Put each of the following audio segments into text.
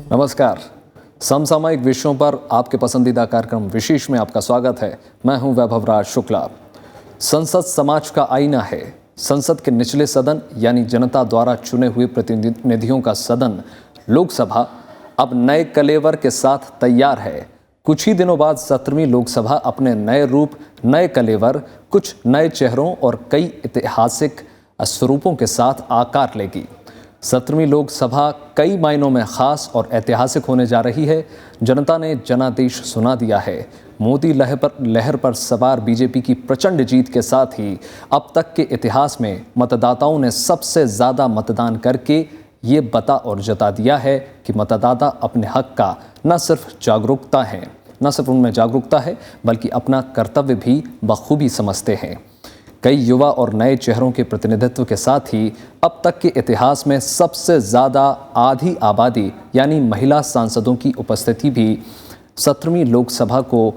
नमस्कार। समसामयिक विषयों पर आपके पसंदीदा कार्यक्रम विशेष में आपका स्वागत है। मैं हूं वैभव राज शुक्ला। संसद समाज का आईना है। संसद के निचले सदन यानी जनता द्वारा चुने हुए प्रतिनिधियों का सदन लोकसभा अब नए कलेवर के साथ तैयार है। कुछ ही दिनों बाद 17वीं लोकसभा अपने नए रूप, नए कलेवर, कुछ नए चेहरों और कई ऐतिहासिक स्वरूपों के साथ आकार लेगी। 17वीं लोकसभा कई मायनों में खास और ऐतिहासिक होने जा रही है। जनता ने जनादेश सुना दिया है। मोदी लहर पर सवार बीजेपी की प्रचंड जीत के साथ ही अब तक के इतिहास में मतदाताओं ने सबसे ज़्यादा मतदान करके ये बता और जता दिया है कि मतदाता अपने हक का न सिर्फ उनमें जागरूकता है बल्कि अपना कर्तव्य भी बखूबी समझते हैं। कई युवा और नए चेहरों के प्रतिनिधित्व के साथ ही अब तक के इतिहास में सबसे ज़्यादा आधी आबादी यानी महिला सांसदों की उपस्थिति भी 17वीं लोकसभा को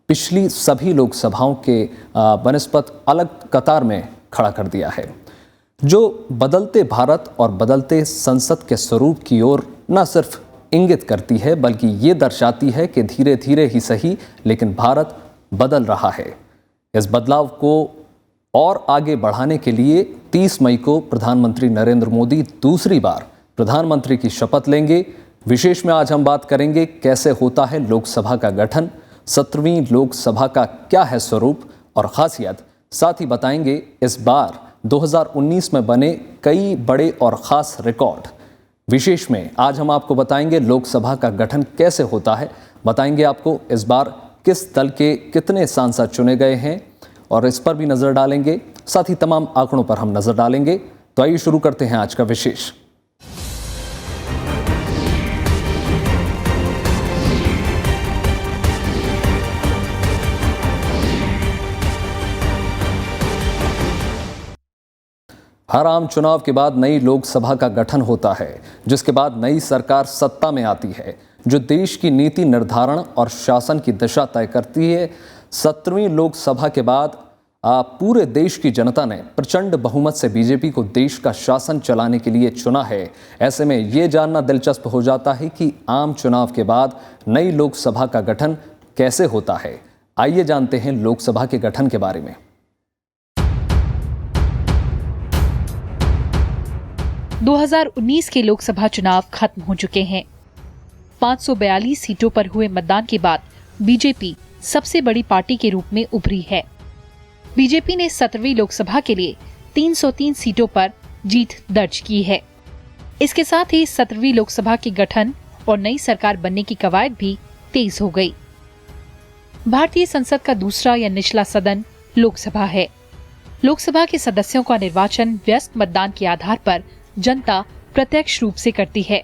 पिछली सभी लोकसभाओं के बनस्पत अलग कतार में खड़ा कर दिया है, जो बदलते भारत और बदलते संसद के स्वरूप की ओर न सिर्फ इंगित करती है बल्कि ये दर्शाती है कि धीरे धीरे ही सही लेकिन भारत बदल रहा है। इस बदलाव को और आगे बढ़ाने के लिए 30 मई को प्रधानमंत्री नरेंद्र मोदी दूसरी बार प्रधानमंत्री की शपथ लेंगे। विशेष में आज हम बात करेंगे कैसे होता है लोकसभा का गठन, 17वीं लोकसभा का क्या है स्वरूप और खासियत, साथ ही बताएंगे इस बार 2019 में बने कई बड़े और खास रिकॉर्ड। विशेष में आज हम आपको बताएंगे लोकसभा का गठन कैसे होता है, बताएंगे आपको इस बार किस दल के कितने सांसद चुने गए हैं और इस पर भी नजर डालेंगे, साथ ही तमाम आंकड़ों पर हम नजर डालेंगे। तो आइए शुरू करते हैं आज का विशेष। हर आम चुनाव के बाद नई लोकसभा का गठन होता है, जिसके बाद नई सरकार सत्ता में आती है, जो देश की नीति निर्धारण और शासन की दिशा तय करती है। 17वीं लोकसभा के बाद पूरे देश की जनता ने प्रचंड बहुमत से बीजेपी को देश का शासन चलाने के लिए चुना है। ऐसे में ये जानना दिलचस्प हो जाता है कि आम चुनाव के बाद नई लोकसभा का गठन कैसे होता है। आइए जानते हैं लोकसभा के गठन के बारे में। 2019 के लोकसभा चुनाव खत्म हो चुके हैं। 542 सीटों पर हुए मतदान के बाद बीजेपी सबसे बड़ी पार्टी के रूप में उभरी है। बीजेपी ने 17वीं लोकसभा के लिए 303 सीटों पर जीत दर्ज की है। इसके साथ ही 17वीं लोकसभा के गठन और नई सरकार बनने की कवायद भी तेज हो गई। भारतीय संसद का दूसरा या निचला सदन लोकसभा है। लोकसभा के सदस्यों का निर्वाचन व्यस्त मतदान के आधार पर जनता प्रत्यक्ष रूप से करती है।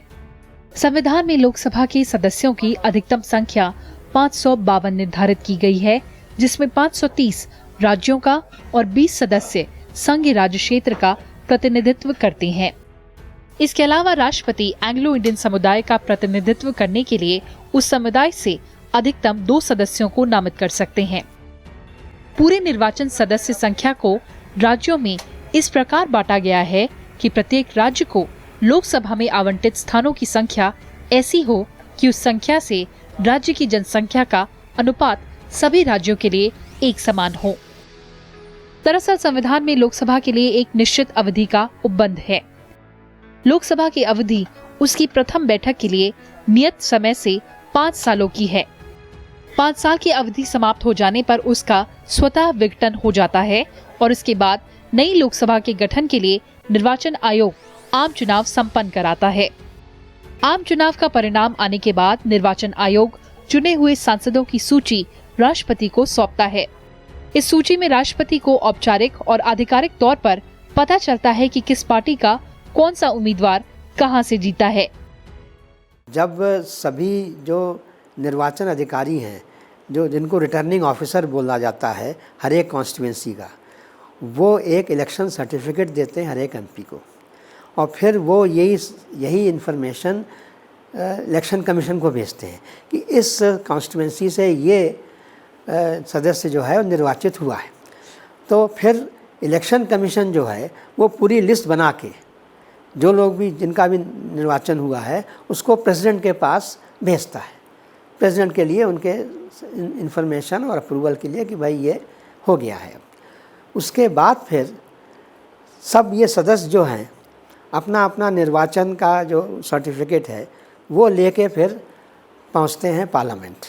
संविधान में लोकसभा के सदस्यों की अधिकतम संख्या 552 निर्धारित की गई है, जिसमें 530 राज्यों का और 20 सदस्य संघीय राज्य क्षेत्र का प्रतिनिधित्व करते हैं। इसके अलावा राष्ट्रपति एंग्लो इंडियन समुदाय का प्रतिनिधित्व करने के लिए उस समुदाय से अधिकतम 2 सदस्यों को नामित कर सकते हैं। पूरे निर्वाचन सदस्य संख्या को राज्यों में इस प्रकार बांटा गया है कि प्रत्येक राज्य को लोकसभा में आवंटित स्थानों की संख्या ऐसी हो कि उस संख्या से राज्य की जनसंख्या का अनुपात सभी राज्यों के लिए एक समान हो। दरअसल संविधान में लोकसभा के लिए एक निश्चित अवधि का उपबंध है। लोकसभा की अवधि उसकी प्रथम बैठक के लिए नियत समय से 5 सालों की है। 5 साल की अवधि समाप्त हो जाने पर उसका स्वतः विघटन हो जाता है और इसके बाद नई लोकसभा के गठन के लिए निर्वाचन आयोग आम चुनाव संपन्न कराता है। आम चुनाव का परिणाम आने के बाद निर्वाचन आयोग चुने हुए सांसदों की सूची राष्ट्रपति को सौंपता है। इस सूची में राष्ट्रपति को औपचारिक और आधिकारिक तौर पर पता चलता है कि किस पार्टी का कौन सा उम्मीदवार कहां से जीता है। जब सभी जो निर्वाचन अधिकारी हैं, जो जिनको रिटर्निंग ऑफिसर बोला जाता है हर एक कॉन्स्टिट्यूएंसी का, वो एक इलेक्शन सर्टिफिकेट देते हैं हर एक एमपी को और फिर वो यही इन्फॉर्मेशन इलेक्शन कमीशन को भेजते हैं कि इस कॉन्स्टिट्यूएंसी से ये सदस्य जो है वो निर्वाचित हुआ है। तो फिर इलेक्शन कमीशन जो है वो पूरी लिस्ट बना के जो लोग भी जिनका भी निर्वाचन हुआ है उसको प्रेसिडेंट के पास भेजता है, प्रेसिडेंट के लिए उनके इन्फॉर्मेशन और अप्रूवल के लिए कि भाई ये हो गया है। उसके बाद फिर सब ये सदस्य जो हैं अपना अपना निर्वाचन का जो सर्टिफिकेट है वो लेके फिर पहुंचते हैं पार्लियामेंट।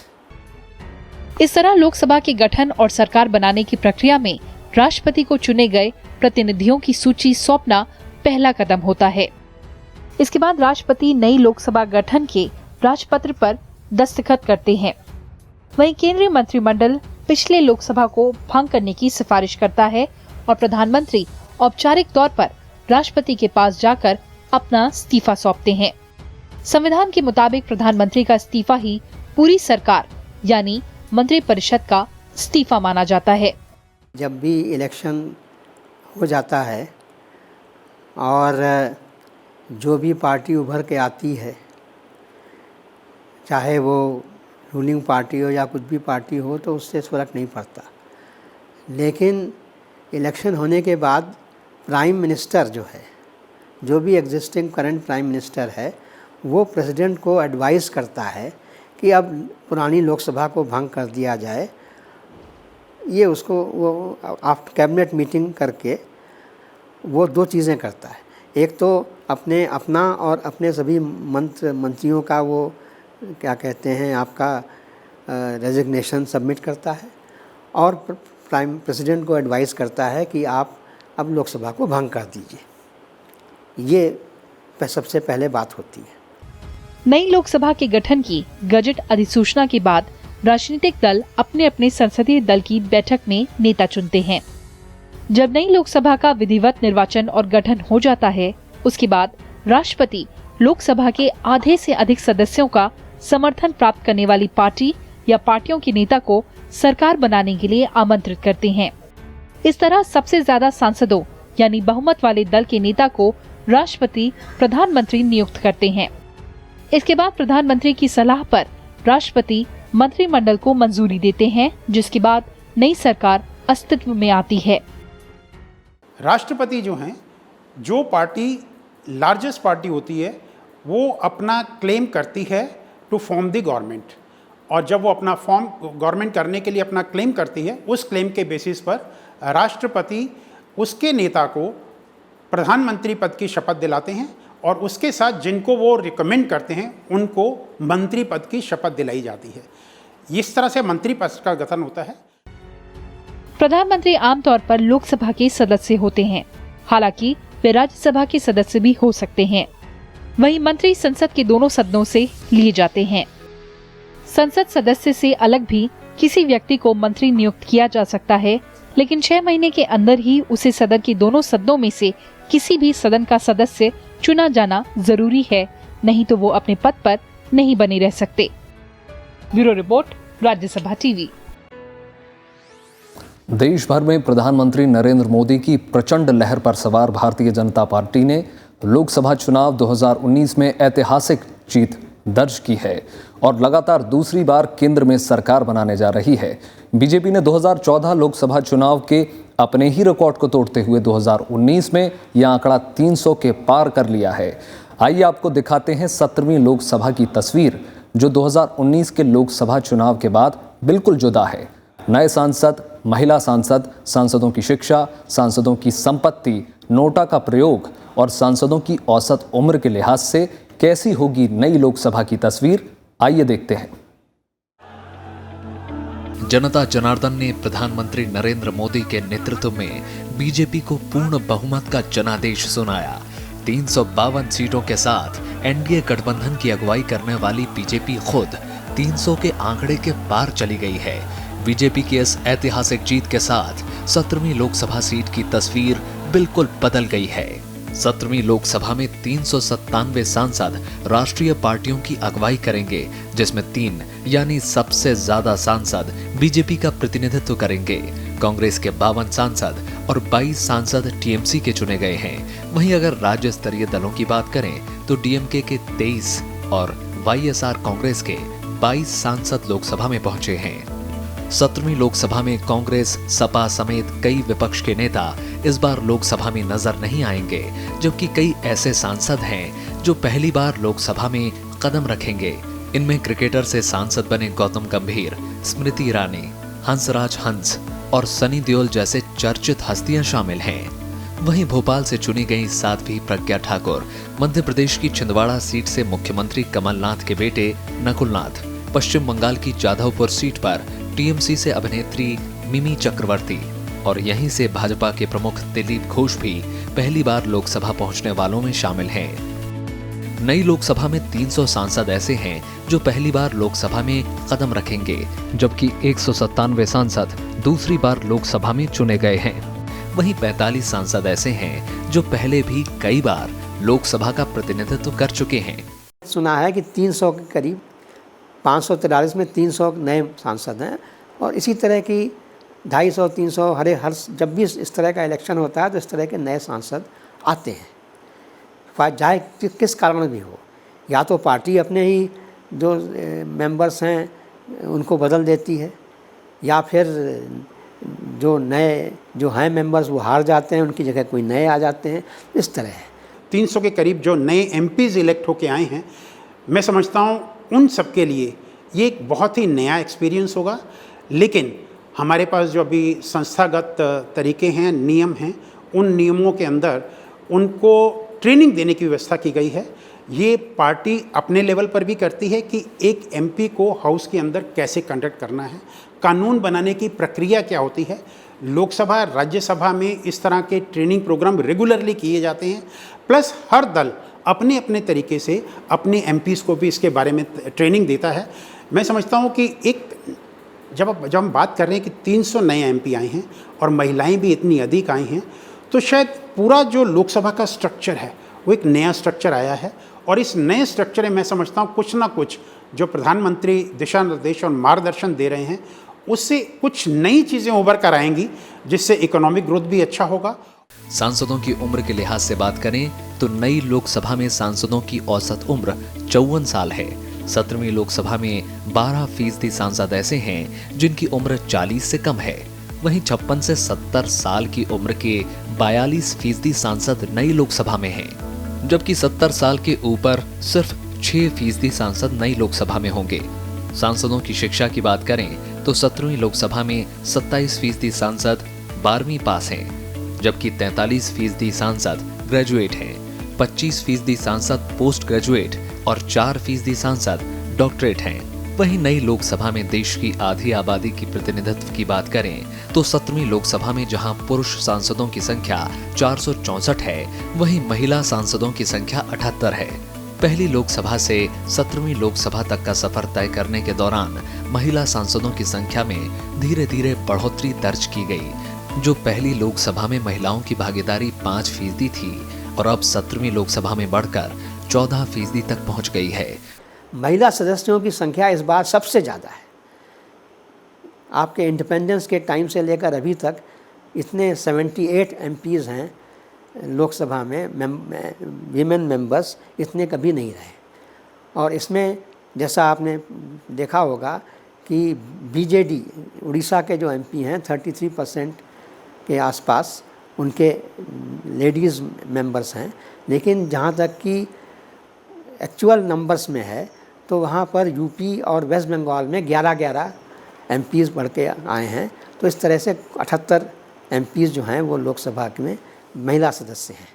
इस तरह लोकसभा के गठन और सरकार बनाने की प्रक्रिया में राष्ट्रपति को चुने गए प्रतिनिधियों की सूची सौंपना पहला कदम होता है। इसके बाद राष्ट्रपति नई लोकसभा गठन के राजपत्र पर दस्तखत करते हैं। वहीं केंद्रीय मंत्रिमंडल पिछले लोकसभा को भंग करने की सिफारिश करता है और प्रधानमंत्री औपचारिक तौर पर राष्ट्रपति के पास जाकर अपना इस्तीफा सौंपते हैं। संविधान के मुताबिक प्रधानमंत्री का इस्तीफा ही पूरी सरकार यानी मंत्रिपरिषद का इस्तीफा माना जाता है। जब भी इलेक्शन हो जाता है और जो भी पार्टी उभर के आती है, चाहे वो रूलिंग पार्टी हो या कुछ भी पार्टी हो, तो उससे फ़र्क नहीं पड़ता। लेकिन इलेक्शन होने के बाद प्राइम मिनिस्टर जो है, जो भी एग्जिस्टिंग करंट प्राइम मिनिस्टर है, वो प्रेसिडेंट को एडवाइस करता है कि अब पुरानी लोकसभा को भंग कर दिया जाए। ये उसको वो आफ्टर कैबिनेट मीटिंग करके वो दो चीज़ें करता है। एक तो अपना और अपने सभी मंत्रियों का वो क्या कहते हैं आपका रेजिग्नेशन सबमिट करता है और प्राइम प्रेसिडेंट को एडवाइस करता है कि आप अब लोकसभा को भंग कर दीजिए। ये सबसे पहले बात होती है। नई लोकसभा के गठन की गजट अधिसूचना के बाद राजनीतिक दल अपने अपने संसदीय दल की बैठक में नेता चुनते हैं। जब नई लोकसभा का विधिवत निर्वाचन और गठन हो जाता है, उसके बाद राष्ट्रपति लोकसभा के आधे से अधिक सदस्यों का समर्थन प्राप्त करने वाली पार्टी या पार्टियों के नेता को सरकार बनाने के लिए आमंत्रित करते हैं। इस तरह सबसे ज्यादा सांसदों यानी बहुमत वाले दल के नेता को राष्ट्रपति प्रधानमंत्री नियुक्त करते हैं। इसके बाद प्रधानमंत्री की सलाह पर राष्ट्रपति मंत्रिमंडल को मंजूरी देते हैं, जिसके बाद नई सरकार अस्तित्व में आती है। राष्ट्रपति जो हैं, जो पार्टी लार्जेस्ट पार्टी होती है, वो अपना क्लेम करती है टू फॉर्म द गवर्नमेंट, और जब वो अपना फॉर्म गवर्नमेंट करने के लिए अपना क्लेम करती है, उस क्लेम के बेसिस पर राष्ट्रपति उसके नेता को प्रधानमंत्री पद की शपथ दिलाते हैं और उसके साथ जिनको वो रिकमेंड करते हैं उनको मंत्री पद की शपथ दिलाई जाती है। इस तरह से मंत्री पद का गठन होता है। प्रधानमंत्री आमतौर पर लोकसभा के सदस्य होते हैं, हालांकि वे राज्यसभा के सदस्य भी हो सकते हैं। वहीं मंत्री संसद के दोनों सदनों से लिए जाते हैं। संसद सदस्य से अलग भी किसी व्यक्ति को मंत्री नियुक्त किया जा सकता है, लेकिन 6 महीने के अंदर ही उसे सदन के दोनों सदनों में से किसी भी सदन का सदस्य चुना जाना जरूरी है, नहीं तो वो अपने पद पर नहीं बने रह सकते। Bureau report, Rajya Sabha TV. देश भर में प्रधानमंत्री नरेंद्र मोदी की प्रचंड लहर पर सवार भारतीय जनता पार्टी ने लोकसभा चुनाव 2019 में ऐतिहासिक जीत दर्ज की है और लगातार दूसरी बार केंद्र में सरकार बनाने जा रही है। बीजेपी ने 2014 लोकसभा चुनाव के अपने ही रिकॉर्ड को तोड़ते हुए 2019 में यह आंकड़ा 300 के पार कर लिया है। आइए आपको दिखाते हैं 17वीं लोकसभा की तस्वीर, जो 2019 के लोकसभा चुनाव के बाद बिल्कुल जुदा है। नए सांसद, महिला सांसद, सांसदों की शिक्षा, सांसदों की संपत्ति, नोटा का प्रयोग और सांसदों की औसत उम्र के लिहाज से कैसी होगी नई लोकसभा की तस्वीर, आइए देखते हैं। जनता जनार्दन ने प्रधानमंत्री नरेंद्र मोदी के नेतृत्व में बीजेपी को पूर्ण बहुमत का जनादेश सुनाया। 352 सीटों के साथ एनडीए गठबंधन की अगुवाई करने वाली बीजेपी खुद 300 के आंकड़े के पार चली गई है। बीजेपी की इस ऐतिहासिक जीत के साथ 17वीं लोकसभा सीट की तस्वीर बिल्कुल बदल गई है। 17वीं लोकसभा में 397 सांसद राष्ट्रीय पार्टियों की अगुवाई करेंगे, जिसमें 3 यानी सबसे ज्यादा सांसद बीजेपी का प्रतिनिधित्व करेंगे। कांग्रेस के 52 सांसद और 22 सांसद टीएमसी के चुने गए हैं। वहीं अगर राज्य स्तरीय दलों की बात करें तो डीएमके के 23 और वाईएसआर कांग्रेस के 22 सांसद लोकसभा में पहुंचे हैं। 17वीं लोकसभा में कांग्रेस, सपा समेत कई विपक्ष के नेता इस बार लोकसभा में नजर नहीं आएंगे, जबकि कई ऐसे सांसद हैं जो पहली बार लोकसभा में कदम रखेंगे। इनमें क्रिकेटर से सांसद बने गौतम गंभीर, स्मृति ईरानी, हंसराज हंस और सनी देओल जैसे चर्चित हस्तियां शामिल हैं। वहीं भोपाल से चुनी गई साध्वी प्रज्ञा ठाकुर, मध्य प्रदेश की छिंदवाड़ा सीट से मुख्यमंत्री कमलनाथ के बेटे नकुलनाथ, पश्चिम बंगाल की जाधवपुर सीट पर टीएमसी से अभिनेत्री मिमी चक्रवर्ती और यहीं से भाजपा के प्रमुख दिलीप घोष भी पहली बार लोकसभा पहुंचने वालों में शामिल हैं। नई लोकसभा में 300 सांसद ऐसे हैं जो पहली बार लोकसभा में कदम रखेंगे, जबकि 197 सांसद दूसरी बार लोकसभा में चुने गए हैं। वहीं 45 सांसद ऐसे हैं जो पहले भी कई बार लोकसभा का प्रतिनिधित्व कर चुके हैं। सुना है कि 300 के करीब 543 में 300 नए सांसद हैं और इसी तरह की 250-300 हर जब भी इस तरह का इलेक्शन होता है तो इस तरह के नए सांसद आते हैं, चाहे किस कारण भी हो। या तो पार्टी अपने ही जो मेंबर्स हैं उनको बदल देती है, या फिर जो हैं मेंबर्स वो हार जाते हैं, उनकी जगह कोई नए आ जाते हैं, इस तरह है। 300 के करीब जो नए एमपीज इलेक्ट होके आए हैं, मैं समझता हूँ उन सब के लिए ये एक बहुत ही नया एक्सपीरियंस होगा। लेकिन हमारे पास जो अभी संस्थागत तरीके हैं, नियम हैं, उन नियमों के अंदर उनको ट्रेनिंग देने की व्यवस्था की गई है। ये पार्टी अपने लेवल पर भी करती है कि एक एमपी को हाउस के अंदर कैसे कंडक्ट करना है, कानून बनाने की प्रक्रिया क्या होती है। लोकसभा, राज्यसभा में इस तरह के ट्रेनिंग प्रोग्राम रेगुलरली किए जाते हैं। प्लस हर दल अपने अपने तरीके से अपने एमपीज़ को भी इसके बारे में ट्रेनिंग देता है। मैं समझता हूँ कि जब हम बात कर रहे हैं कि 300 नए एमपी आए हैं और महिलाएं भी इतनी अधिक आई हैं, तो शायद पूरा जो लोकसभा का स्ट्रक्चर है वो एक नया स्ट्रक्चर आया है। और इस नए स्ट्रक्चर में मैं समझता हूँ कुछ ना कुछ जो प्रधानमंत्री दिशा निर्देश और मार्गदर्शन दे रहे हैं उससे कुछ नई चीज़ें उभर कर आएंगी, जिससे इकोनॉमिक ग्रोथ भी अच्छा होगा। सांसदों की उम्र के लिहाज से बात करें तो नई लोकसभा में सांसदों की औसत उम्र 54 साल है। 17वीं लोकसभा में 12% सांसद ऐसे हैं जिनकी उम्र 40 से कम है। वहीं 56 से 70 साल की उम्र के 42% सांसद नई लोकसभा में हैं, जबकि 70 साल के ऊपर सिर्फ 6% सांसद नई लोकसभा में होंगे। सांसदों की शिक्षा की बात करें तो 17वीं लोकसभा में 27% सांसद 12वीं पास हैं, जबकि 43% सांसद ग्रेजुएट हैं, 25% सांसद पोस्ट ग्रेजुएट और 4% सांसद डॉक्टरेट हैं। वहीं नई लोकसभा में देश की आधी आबादी की प्रतिनिधित्व की बात करें तो 17वीं लोकसभा में जहां पुरुष सांसदों की संख्या 464 है, वहीं महिला सांसदों की संख्या 78 है। पहली लोकसभा से 17वीं लोकसभा तक का सफर तय करने के दौरान महिला सांसदों की संख्या में धीरे धीरे बढ़ोतरी दर्ज की गई। जो पहली लोकसभा में महिलाओं की भागीदारी 5% थी और अब 17वीं लोकसभा में बढ़कर 14% तक पहुंच गई है। महिला सदस्यों की संख्या इस बार सबसे ज़्यादा है। आपके इंडिपेंडेंस के टाइम से लेकर अभी तक इतने 78 एमपीज़ हैं लोकसभा में, वीमेन मेंबर्स इतने कभी नहीं रहे। और इसमें जैसा आपने देखा होगा कि बीजेडी उड़ीसा के जो एमपी हैं 33% के आसपास उनके लेडीज़ मेंबर्स हैं, लेकिन जहाँ तक कि एक्चुअल नंबर्स में है तो वहाँ पर यूपी और वेस्ट बंगाल में 11-11 एमपीज़ बढ़ के आए हैं। तो इस तरह से 78 एमपीज़ जो हैं वो लोकसभा में महिला सदस्य हैं।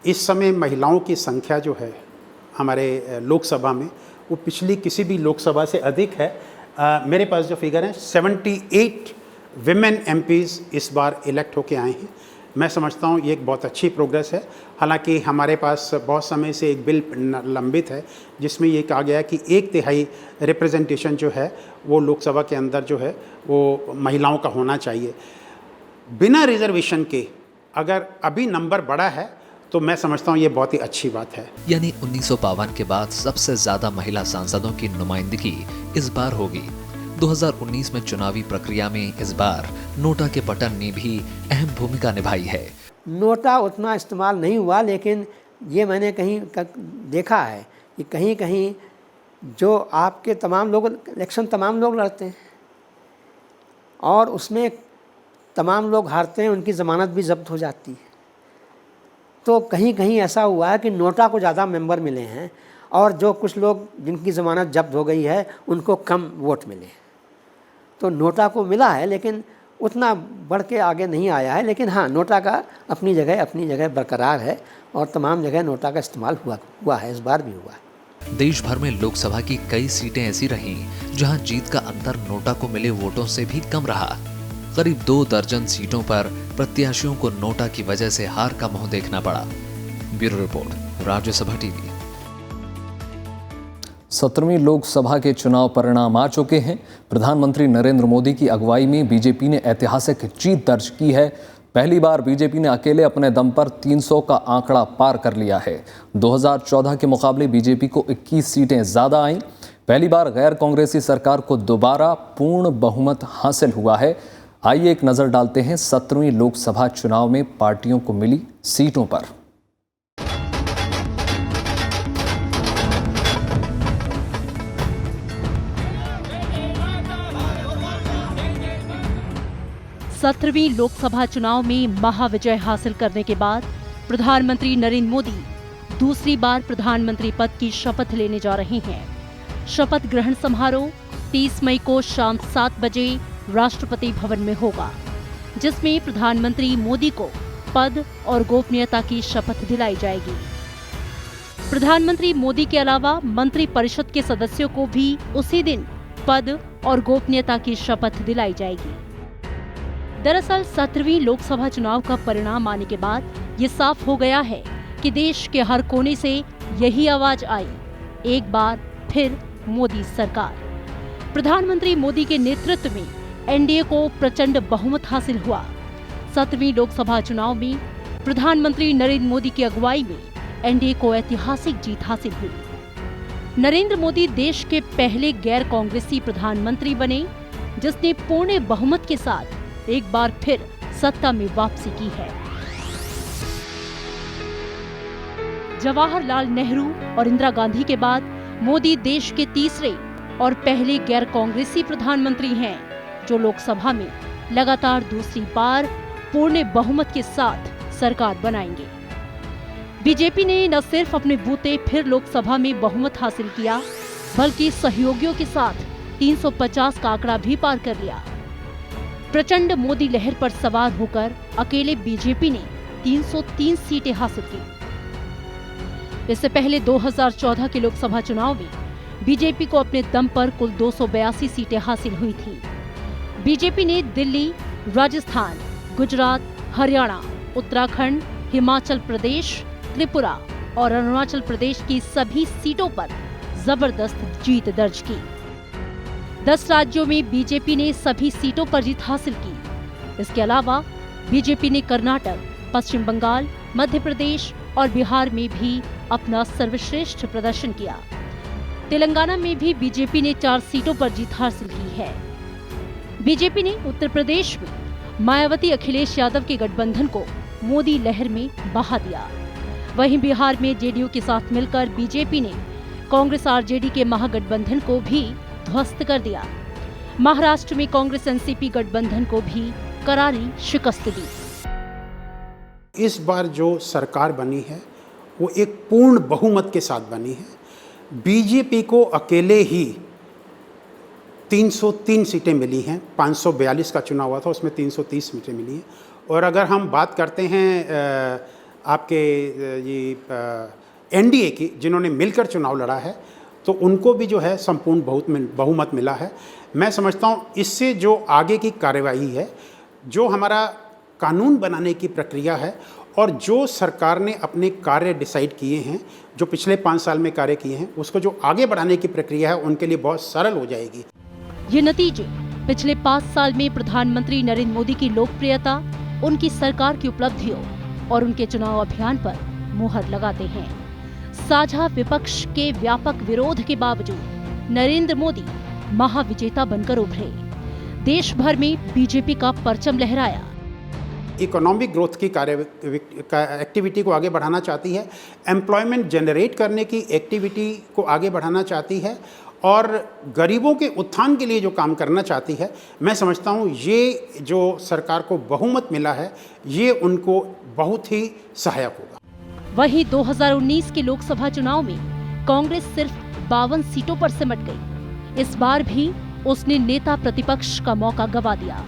इस समय महिलाओं की संख्या जो है हमारे लोकसभा में वो पिछली किसी भी लोकसभा से अधिक है। मेरे पास जो फिगर है 78 विमेन एमपीज़ इस बार इलेक्ट होके आए हैं। मैं समझता हूँ ये एक बहुत अच्छी प्रोग्रेस है। हालांकि हमारे पास बहुत समय से एक बिल लंबित है जिसमें ये कहा गया कि 1/3 रिप्रेजेंटेशन जो है वो लोकसभा के अंदर जो है वो महिलाओं का होना चाहिए। बिना रिजर्वेशन के अगर अभी नंबर बढ़ा है तो मैं समझता हूँ ये बहुत ही अच्छी बात है। यानी 1952 के बाद सबसे ज्यादा महिला सांसदों की नुमाइंदगी इस बार होगी। 2019 में चुनावी प्रक्रिया में इस बार नोटा के पतन ने भी अहम भूमिका निभाई है। नोटा उतना इस्तेमाल नहीं हुआ, लेकिन ये मैंने कहीं देखा है कि कहीं कहीं जो आपके तमाम लोग इलेक्शन तमाम लोग लड़ते हैं, और उसमें तमाम लोग हारते हैं, उनकी ज़मानत भी जब्त हो जाती है। तो कहीं कहीं ऐसा हुआ है कि नोटा को ज़्यादा मेंबर मिले हैं और जो कुछ लोग जिनकी ज़मानत जब्त हो गई है उनको कम वोट मिले। तो नोटा को मिला है लेकिन उतना बढ़ के आगे नहीं आया है, लेकिन हाँ, नोटा का अपनी जगह बरकरार है और तमाम जगह नोटा का इस्तेमाल हुआ है, इस बार भी हुआ है। देश भर में लोकसभा की कई सीटें ऐसी रहीं जहां जीत का अंतर नोटा को मिले वोटों से भी कम रहा। करीब 2 दर्जन सीटों पर प्रत्याशियों को नोटा की वजह से हार का मुंह देखना पड़ा। Bureau report, Rajya Sabha TV. 17वीं लोकसभा के चुनाव परिणाम आ चुके हैं। प्रधानमंत्री नरेंद्र मोदी की अगुवाई में बीजेपी ने ऐतिहासिक जीत दर्ज की है। पहली बार बीजेपी ने अकेले अपने दम पर 300 का आंकड़ा पार कर लिया है। 2014 के मुकाबले बीजेपी को 21 सीटें ज़्यादा आईं। पहली बार गैर कांग्रेसी सरकार को दोबारा पूर्ण बहुमत हासिल हुआ है। आइए एक नज़र डालते हैं 17वीं लोकसभा चुनाव में पार्टियों को मिली सीटों पर। सत्रहवीं लोकसभा चुनाव में महाविजय हासिल करने के बाद प्रधानमंत्री नरेंद्र मोदी दूसरी बार प्रधानमंत्री पद की शपथ लेने जा रहे हैं। शपथ ग्रहण समारोह 30 मई को शाम 7 बजे राष्ट्रपति भवन में होगा, जिसमें प्रधानमंत्री मोदी को पद और गोपनीयता की शपथ दिलाई जाएगी। प्रधानमंत्री मोदी के अलावा मंत्री परिषद के सदस्यों को भी उसी दिन पद और गोपनीयता की शपथ दिलाई जाएगी। दरअसल 17वीं लोकसभा चुनाव का परिणाम आने के बाद ये साफ हो गया है कि देश के हर कोने से यही आवाज आई, एक बार फिर मोदी सरकार। प्रधानमंत्री मोदी के नेतृत्व में एनडीए को प्रचंड बहुमत हासिल हुआ। 17वीं लोकसभा चुनाव में प्रधानमंत्री नरेंद्र मोदी की अगुवाई में एनडीए को ऐतिहासिक जीत हासिल हुई। नरेंद्र मोदी देश के पहले गैर कांग्रेसी प्रधानमंत्री बने, जिसने पूर्ण बहुमत के साथ एक बार फिर सत्ता में वापसी की है। जवाहरलाल नेहरू और इंदिरा गांधी के बाद मोदी देश के तीसरे और पहले गैर कांग्रेसी प्रधानमंत्री हैं, जो लोकसभा में लगातार दूसरी बार पूर्ण बहुमत के साथ सरकार बनाएंगे। बीजेपी ने न सिर्फ अपने बूते फिर लोकसभा में बहुमत हासिल किया, बल्कि सहयोगियों के साथ 350 का आंकड़ा भी पार कर लिया। प्रचंड मोदी लहर पर सवार होकर अकेले बीजेपी ने 303 सीटें हासिल की। इससे पहले 2014 के लोकसभा चुनाव में बीजेपी को अपने दम पर कुल 282 सीटें हासिल हुई थी। बीजेपी ने दिल्ली, राजस्थान, गुजरात, हरियाणा, उत्तराखंड, हिमाचल प्रदेश, त्रिपुरा और अरुणाचल प्रदेश की सभी सीटों पर जबरदस्त जीत दर्ज की। 10 राज्यों में बीजेपी ने सभी सीटों पर जीत हासिल की। इसके अलावा बीजेपी ने कर्नाटक, पश्चिम बंगाल, मध्य प्रदेश और बिहार में भी अपना सर्वश्रेष्ठ प्रदर्शन किया। तेलंगाना में भी बीजेपी ने 4 सीटों पर जीत हासिल की है। बीजेपी ने उत्तर प्रदेश में मायावती अखिलेश यादव के गठबंधन को मोदी लहर में बहा दिया। वहीं बिहार में जेडीयू के साथ मिलकर बीजेपी ने कांग्रेस आरजेडी के महागठबंधन को भी ध्वस्त कर दिया। महाराष्ट्र में कांग्रेस एनसीपी गठबंधन को भी करारी शिकस्त दी। इस बार जो सरकार बनी है वो एक पूर्ण बहुमत के साथ बनी है। बीजेपी को अकेले ही 303 सीटें मिली हैं। 542 का चुनाव हुआ था, उसमें 330 सीटें मिली हैं। और अगर हम बात करते हैं आपके ये एनडीए की, जिन्होंने मिलकर चुनाव लड़ा है, तो उनको भी जो है संपूर्ण बहुमत मिला है। मैं समझता हूँ इससे जो आगे की कार्यवाही है, जो हमारा कानून बनाने की प्रक्रिया है और जो सरकार ने अपने कार्य डिसाइड किए हैं, जो पिछले 5 साल में कार्य किए हैं, उसको जो आगे बढ़ाने की प्रक्रिया है, उनके लिए बहुत सरल हो जाएगी। ये नतीजे पिछले 5 साल में प्रधानमंत्री नरेंद्र मोदी की लोकप्रियता, उनकी सरकार की उपलब्धियों और उनके चुनाव अभियान पर मुहर लगाते हैं। साझा विपक्ष के व्यापक विरोध के बावजूद नरेंद्र मोदी महाविजेता बनकर उभरे। देश भर में बीजेपी का परचम लहराया। इकोनॉमिक ग्रोथ की एक्टिविटी को आगे बढ़ाना चाहती है, एम्प्लॉयमेंट जनरेट करने की एक्टिविटी को आगे बढ़ाना चाहती है और गरीबों के उत्थान के लिए जो काम करना चाहती है, मैं समझता हूँ ये जो सरकार को बहुमत मिला है ये उनको बहुत ही सहायक होगा। वहीं 2019 के लोकसभा चुनाव में कांग्रेस सिर्फ 52 सीटों पर सिमट गई। इस बार भी उसने नेता प्रतिपक्ष का मौका गंवा दिया।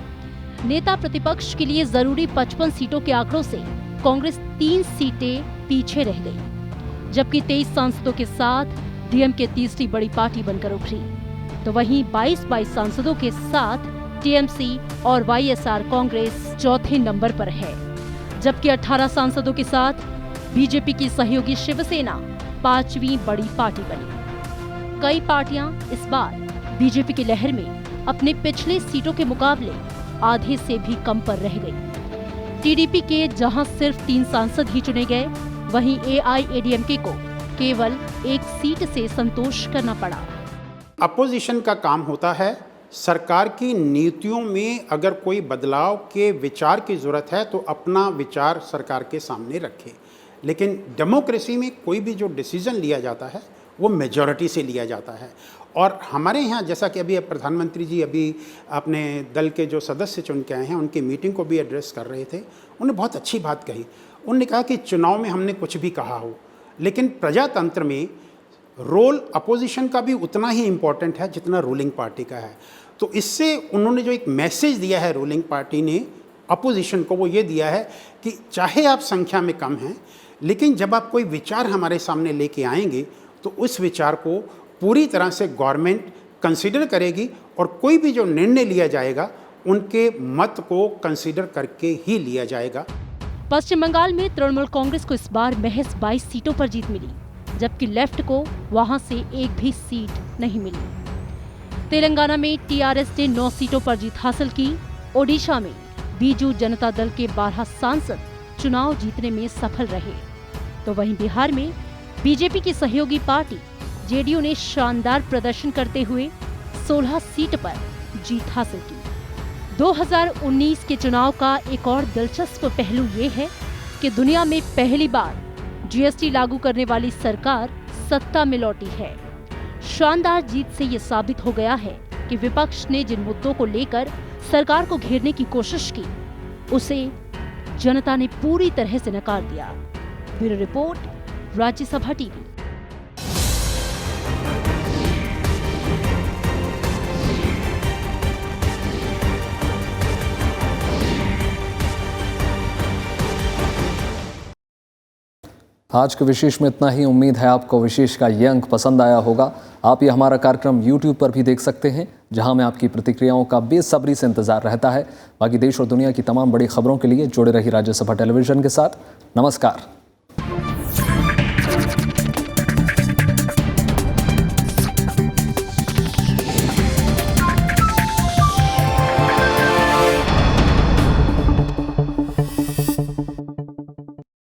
नेता प्रतिपक्ष के लिए जरूरी 55 सीटों के आंकड़ों से कांग्रेस 3 सीटें पीछे रह गई, जबकि 23 सांसदों के साथ डीएमके तीसरी बड़ी पार्टी बनकर उभरी। तो वहीं 22 सांसदों के साथ टीएमसी और वाईएसआर कांग्रेस चौथे नंबर पर है, जबकि 18 सांसदों के साथ बीजेपी की सहयोगी शिवसेना 5वीं बड़ी पार्टी बनी। कई पार्टियां इस बार बीजेपी की लहर में अपने पिछले सीटों के मुकाबले आधे से भी कम पर रह गई। टीडीपी के जहां सिर्फ 3 सांसद ही चुने गए, वहीं एआईएडीएमके को केवल 1 सीट से संतोष करना पड़ा। अपोजिशन का काम होता है सरकार की नीतियों में अगर कोई बदलाव के विचार की ज़रूरत है तो अपना विचार सरकार के सामने रखे, लेकिन डेमोक्रेसी में कोई भी जो डिसीजन लिया जाता है वो मेजॉरिटी से लिया जाता है। और हमारे यहाँ जैसा कि अभी प्रधानमंत्री जी अभी अपने दल के जो सदस्य चुन के आए हैं उनकी मीटिंग को भी एड्रेस कर रहे थे, उन्होंने बहुत अच्छी बात कही। उन्होंने कहा कि चुनाव में हमने कुछ भी कहा हो, लेकिन प्रजातंत्र में रोल अपोजिशन का भी उतना ही इम्पोर्टेंट है जितना रूलिंग पार्टी का है। तो इससे उन्होंने जो एक मैसेज दिया है रूलिंग पार्टी ने अपोजिशन को, वो ये दिया है कि चाहे आप संख्या में कम हैं, लेकिन जब आप कोई विचार हमारे सामने लेके आएंगे तो उस विचार को पूरी तरह से गवर्नमेंट कंसीडर करेगी और कोई भी जो निर्णय लिया जाएगा उनके मत को कंसीडर करके ही लिया जाएगा। पश्चिम बंगाल में तृणमूल कांग्रेस को इस बार महज 22 सीटों पर जीत मिली, जबकि लेफ्ट को वहां से एक भी सीट नहीं मिली। तेलंगाना में टीआरएस ने 9 सीटों पर जीत हासिल की। ओडिशा में बीजू जनता दल के 12 सांसद चुनाव जीतने में सफल रहे। तो वहीं बिहार में बीजेपी की सहयोगी पार्टी जेडीयू ने शानदार प्रदर्शन करते हुए 16 सीट पर जीत हासिल की। 2019 के चुनाव का एक और दिलचस्प पहलू ये है कि दुनिया में पहली बार जीएसटी लागू करने वाली सरकार सत्ता में लौटी है। शानदार जीत से ये साबित हो गया है कि विपक्ष ने जिन मुद्दों को लेकर सरकार को घेरने की कोशिश की, उसे जनता ने पूरी तरह से नकार दिया। Bureau report, Rajya Sabha TV. आज के विशेष में इतना ही। उम्मीद है आपको विशेष का ये अंक पसंद आया होगा। आप ये हमारा कार्यक्रम YouTube पर भी देख सकते हैं, जहां में आपकी प्रतिक्रियाओं का बेसब्री से इंतजार रहता है। बाकी देश और दुनिया की तमाम बड़ी खबरों के लिए जुड़े रहिए राज्यसभा टेलीविजन के साथ। नमस्कार।